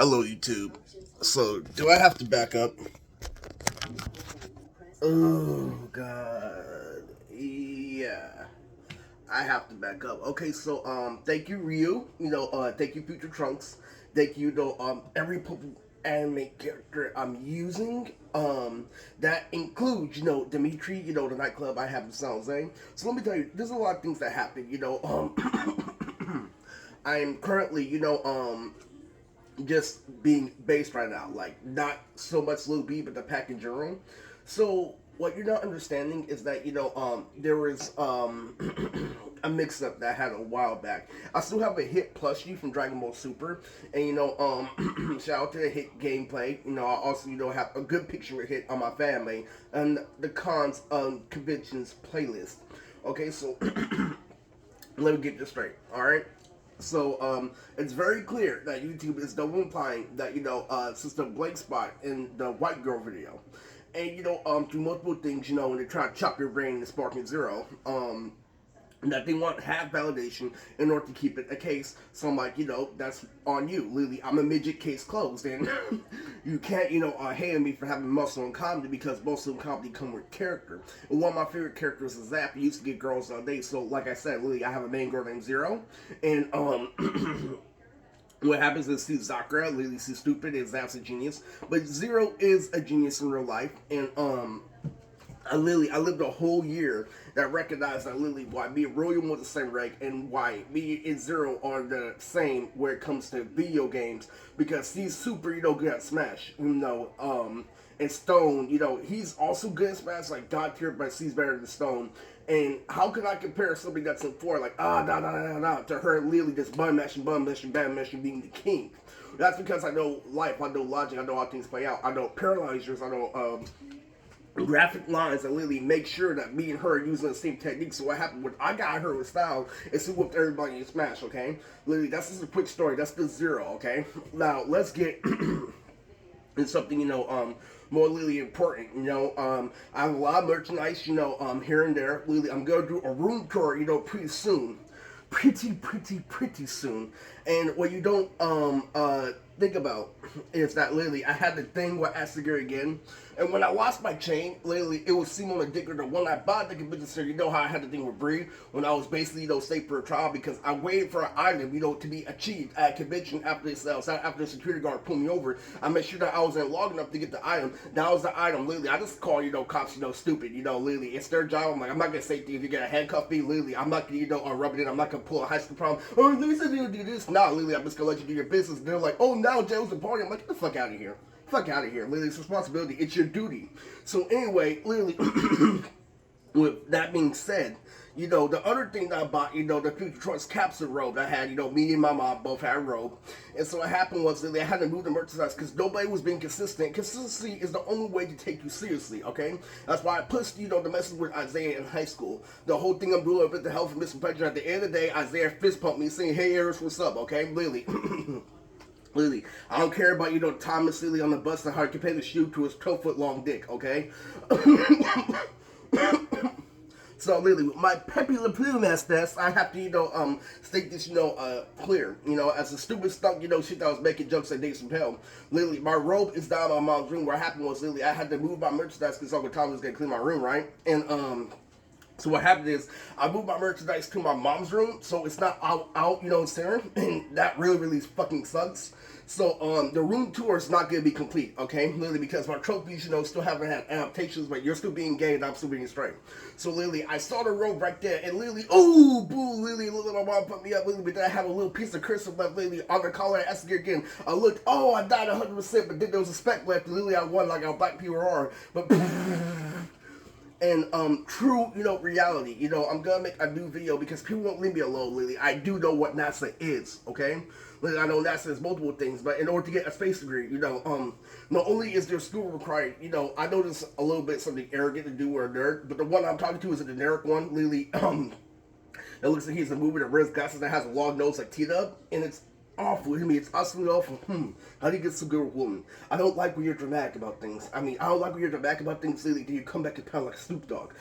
Hello, YouTube. So, do I have to back up? Oh, God. Yeah. I have to back up. Okay, so, thank you, Ryu. Thank you, Future Trunks. Thank you, every anime character I'm using. That includes, Dimitri, the nightclub I have in San Jose. So, let me tell you, there's a lot of things that happen, I am currently, just being based right now. Like not so much Lil B, but the pack in general. So what you're not understanding is that there was a mix up that I had a while back. I still have a hit plushie from Dragon Ball Super, and shout out to the hit gameplay. I also have a good picture of hit on my family and the cons conventions playlist. Okay, so let me get this straight. All right. So it's very clear that YouTube is double implying that Sister Blank Spot in the white girl video, and through multiple things, when they try to chop your brain in Sparking Zero, that they want half validation in order to keep it a case. So I'm like, that's on you, Lily. I'm a midget, case closed, and you can't, hate me for having muscle and comedy because muscle and comedy come with character. And one of my favorite characters is Zap. He used to get girls all day. So like I said, Lily, I have a main girl named Zero, and what happens is see Zakra, Lily sees stupid, and Zap's a genius, but Zero is a genius in real life, and I lived a whole year that recognized that literally why me and William was the same rank and why me and Zero are the same when it comes to video games because he's super, good at Smash, and Stone, he's also good at Smash, like God tier, but he's better than Stone. And how can I compare somebody that's in four, like, to her literally just bum mashing, bam mashing, being the king? That's because I know life, I know logic, I know how things play out, I know paralyzers, I know, graphic lines that literally make sure that me and her are using the same technique. So what happened when I got her with style is she whooped everybody in Smash, okay? Literally, that's just a quick story. That's the Zero, okay? Now, let's get in something, more really important, I have a lot of merchandise, here and there. Literally, I'm going to do a room tour, pretty soon. Pretty soon. And what you don't think about is that literally I had the thing with Asagir again. And when I lost my chain, literally it was Simon Dicker, the one I bought the convention center. You know how I had the thing with Bree when I was basically, stayed for a trial because I waited for an item, to be achieved at a convention after this after the security guard pulled me over. I made sure that I was in long enough to get the item. That was the item, literally. I just call, cops, stupid, literally. It's their job. I'm like, I'm not gonna say if you're gonna handcuff me, literally. I'm not gonna, rub it in. I'm not gonna pull a high school problem. Oh, Lily said you do this. Nah, literally, I'm just gonna let you do your business. They're like, oh, now Joe's a party. I'm like, get the fuck out of here. Fuck out of here. Literally, it's responsibility. It's your duty. So anyway, literally, with that being said, the other thing that I bought, the Future Trunks capsule robe I had, me and my mom both had a robe. And so what happened was that I had to move the merchandise because nobody was being consistent. Consistency is the only way to take you seriously, okay? That's why I pushed, the message with Isaiah in high school. The whole thing I'm doing with the health and misinformation. At the end of the day, Isaiah fist pumped me saying, hey, Eris, what's up, okay? Literally. Lily, I don't care about Thomas Lily on the bus and how he compared the shoe to his 12-foot long dick, okay? So literally, with my Pepe Le Pew test, I have to, state this, clear. As a stupid stunt, shit that was making jokes at Dave Chappelle. Literally, my robe is down in my mom's room. What happened was, literally, I had to move my merchandise because Uncle Tom was gonna clean my room, right? And so what happened is I moved my merchandise to my mom's room, so it's not out, center, and that really fucking sucks. So the room tour is not gonna be complete, okay? Literally because my trophies, still haven't had adaptations, but you're still being gay and I'm still being straight. So literally, I saw the robe right there, and literally, ooh, boo, literally, little my mom put me up, literally, but then I have a little piece of cursive left, literally, on the collar. I asked her again. I looked, oh, I died 100%, but then there was a speck left, and literally, I won like how black people are, but. And true, reality. I'm gonna make a new video because people won't leave me alone, Lily. I do know what NASA is, okay? Like, I know NASA is multiple things, but in order to get a space degree, not only is there school required, I know this a little bit something arrogant to do or a nerd, but the one I'm talking to is a generic one, Lily. It looks like he's a movie that wears glasses that has a long nose like T-Dub, and it's awful. I mean, it's absolutely awful. How do you get some good woman? I don't like when you're dramatic about things. I don't like when you're dramatic about things. Lily, do you come back and pound like Snoop Dogg?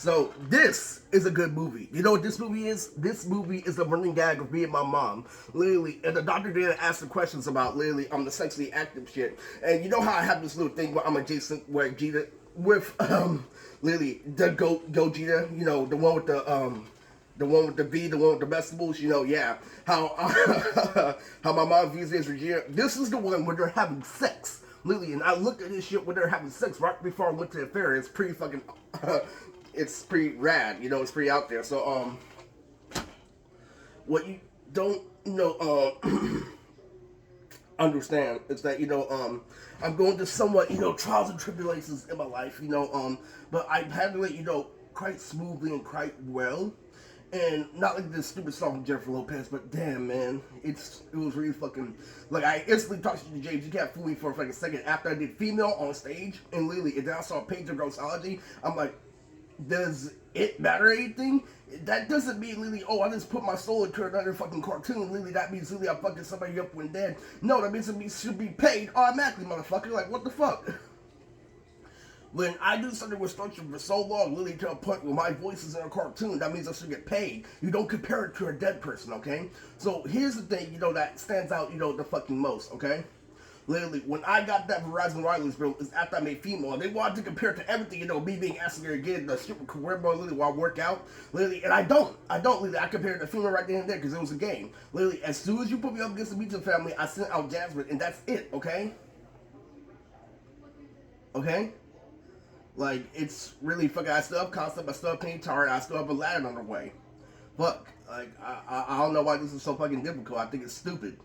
So this is a good movie. You know what this movie is? This movie is a running gag of me and my mom, literally. And the doctor didn't ask the questions about literally the sexually active shit. And you know how I have this little thing where I'm adjacent where Gita with literally the Gogeta, you know, the one with the V, the one with the vegetables, you know, yeah. How how my mom views this Regina. This is the one where they're having sex. Literally, and I looked at this shit when they're having sex right before I went to the fair. It's pretty fucking it's pretty rad, you know, it's pretty out there. So what you don't know understand is that, you know, I'm going to somewhat, you know, trials and tribulations in my life, you know, but I've handled it, you know, quite smoothly and quite well. And not like this stupid song from Jennifer Lopez, but damn, man, it was really fucking, like, I instantly talked to James, you can't fool me for like a second after I did female on stage, and literally, and then I saw Page of Grossology, I'm like, does it matter anything? That doesn't mean literally, oh, I just put my soul into another fucking cartoon, literally, that means literally I'm fucking somebody up when dead. No, that means it should be paid automatically, motherfucker, like, what the fuck? When I do something with structure for so long, literally to a point where my voice is in a cartoon, that means I should get paid. You don't compare it to a dead person, okay? So here's the thing, you know, that stands out, you know, the fucking most, okay? Literally, when I got that Verizon Wireless bill, is after I made female, they wanted to compare it to everything, you know, me being asked to get the stupid career mode, literally, while I work out, literally, and I don't, literally, I compared it to female right then and there, because it was a game. Literally, as soon as you put me up against the Beach family, I sent out Jasmine, and that's it, okay? Okay? Like, it's really fucking, I still have concept, I still have Pain Tar, I still have Aladdin on the way. Fuck. Like, I don't know why this is so fucking difficult. I think it's stupid.